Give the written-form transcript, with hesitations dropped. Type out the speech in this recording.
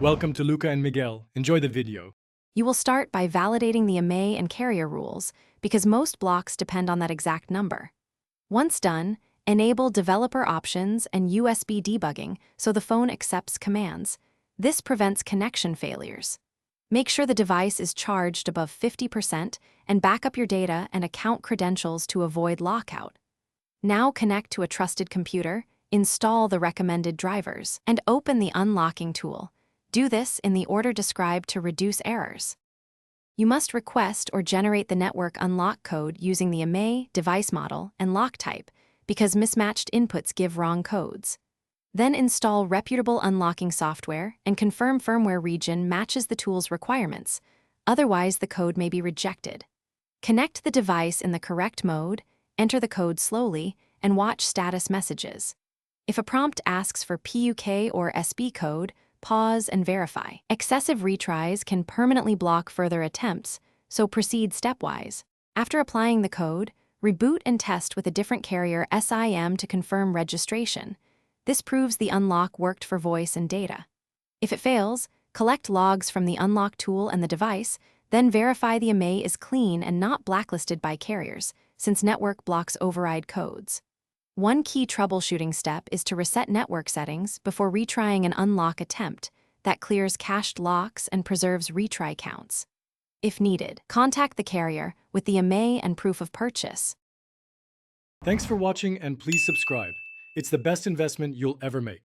Welcome to Luca and Miguel. Enjoy the video. You will start by validating the AMA and carrier rules, because most blocks depend on that exact number. Once done, enable developer options and USB debugging so the phone accepts commands. This prevents connection failures. Make sure the device is charged above 50% and back up your data and account credentials to avoid lockout. Now connect to a trusted computer, install the recommended drivers, and open the unlocking tool. Do this in the order described to reduce errors. You must request or generate the network unlock code using the AMA, device model, and lock type, because mismatched inputs give wrong codes. Then install reputable unlocking software and confirm firmware region matches the tool's requirements. Otherwise, the code may be rejected. Connect the device in the correct mode, enter the code slowly, and watch status messages. If a prompt asks for PUK or SB code, pause and verify. Excessive retries can permanently block further attempts, so proceed stepwise. After applying the code, reboot and test with a different carrier SIM to confirm registration. This proves the unlock worked for voice and data. If it fails, collect logs from the unlock tool and the device, then verify the AMA is clean and not blacklisted by carriers, since network blocks override codes. One key troubleshooting step is to reset network settings before retrying an unlock attempt. That clears cached locks and preserves retry counts. If needed, contact the carrier with the AMA and proof of purchase. Thanks for watching and please subscribe. It's the best investment you'll ever make.